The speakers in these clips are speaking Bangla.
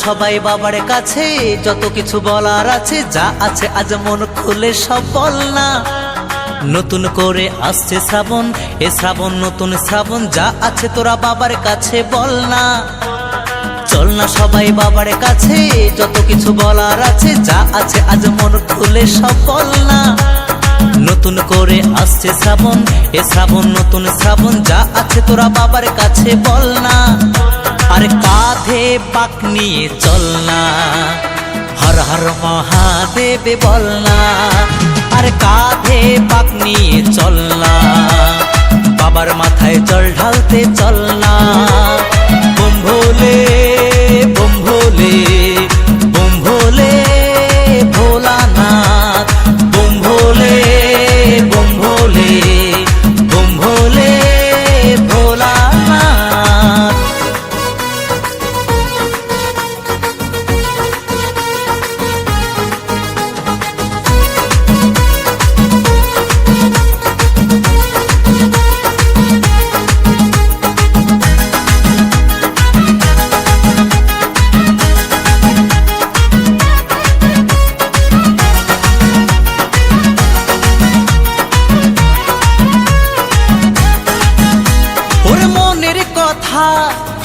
সবাই বাবার কাছে, যত কিছু বলার আছে, যা আছে আজ মন খুলে সব বল না। নতুন করে আসছে শ্রাবণ, এ শ্রাবণ নতুন শ্রাবণ, যা আছে তোরা বাবার কাছে বল না। চল না সবাই বাবার কাছে, যত কিছু বলার আছে, যা আছে আজ মন খুলে সব বল না। নতুন করে আসছে শ্রাবণ, এ শ্রাবণ নতুন শ্রাবণ, যা আছে তোরা বাবার কাছে বল না। আর কাঁধে পাক নিয়ে চল না, হর হর মহাদেব বল না। আর কাঁধে পাক নিয়ে চল না, বাবার মাথায় জল ঢালতে চল না। বুম ভোলে বুম ভোলে বুম ভোলে ভোলানাথ, বুম ভোলে বুম ভোলে বুম ভোলে ভোলানাথ।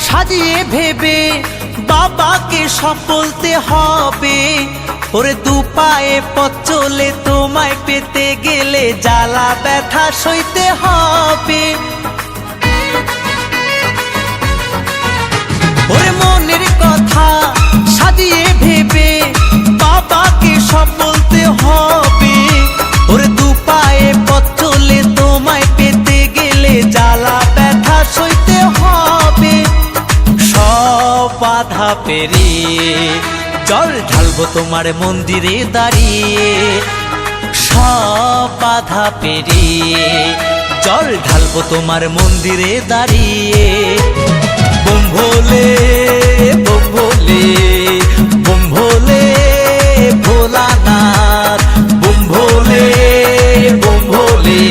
সাজিয়ে ভেবে বাবাকে সব বলতে হবে। ওরে দু পায়ে পথ চলে তোমায় পেতে গেলে জ্বালা ব্যথা সইতে হবে। ওরে মনের কথা সাজিয়ে ভেবে বাবাকে সব বলতে হবে। ওরে দু পায়ে পথ চলে তোমায় পেতে গেলে জ্বালা ব্যথা সইতে হবে। সব বাধা পেরিয়ে জল ঢালবো তোমার মন্দিরে দাঁড়িয়ে। সব বাধা পেরিয়ে জল ঢালবো তোমার মন্দিরে দাঁড়িয়ে। বুম ভোলে বুম ভোলে বুম ভোলে ভোলানাথ, বুম ভোলে বুম ভোলে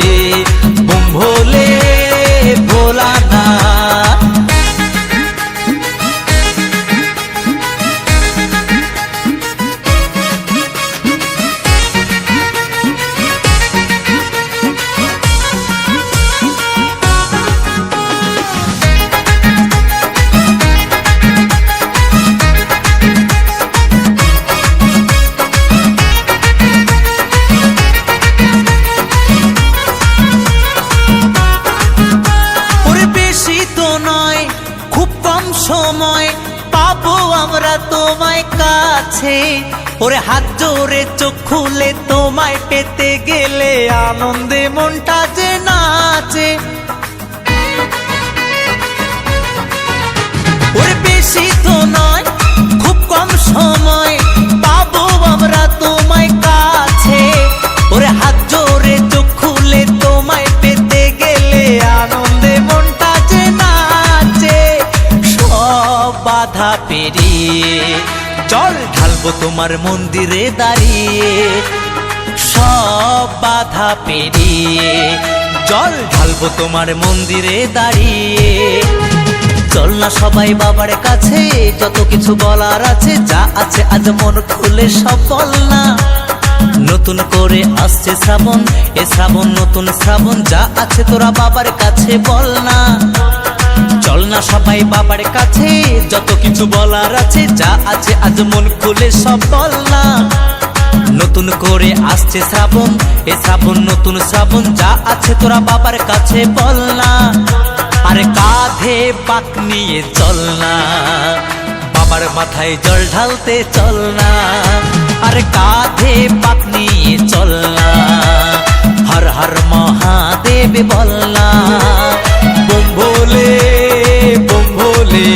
বুম ভোলে ভোলানাথ। সময় পাবো আমরা তোমায় কাছে। ওরে হাত জোরে চোখ খুলে তোমায় পেতে গেলে আনন্দে মনটা যে নাচে। ওরে বেশি তো নয় খুব কম সময় পাবো আমরা তোমায় কাছে। ওরে হাত জোরে চোখ খুলে তোমায় পেতে গেলে আনন্দে মনটা যে নাচে। বাধা পেরিয়ে জল ঢালবো তোমার মন্দিরে দাঁড়িয়ে। সব বাধা পেরিয়ে জল ঢালবো তোমার মন্দিরে দাঁড়িয়ে। চল না সবাই বাবার কাছে, যত কিছু বলার আছে, যা আছে আজ মন খুলে সব বল না। নতুন করে আসছে শ্রাবণ, এ শ্রাবণ নতুন শ্রাবণ, যা আছে তোরা বাবার কাছে বল না। চল না সবাই বাবার কাছে, যত কিছু বলার আছে, যা আছে আজ মন খুলে সব বল না। নতুন করে আসছে শ্রাবণ, এ শ্রাবণ নতুন শ্রাবণ, যা আছে তোরা বাবার কাছে বল না। আরে কাঁধে পাক নিয়ে চল না, বাবার মাথায় জল ঢালতে চল না। আরে কাঁধে পাক নিয়ে চল না, হর হর মহাদেব বল না। বুম ভোলে বুম ভোলে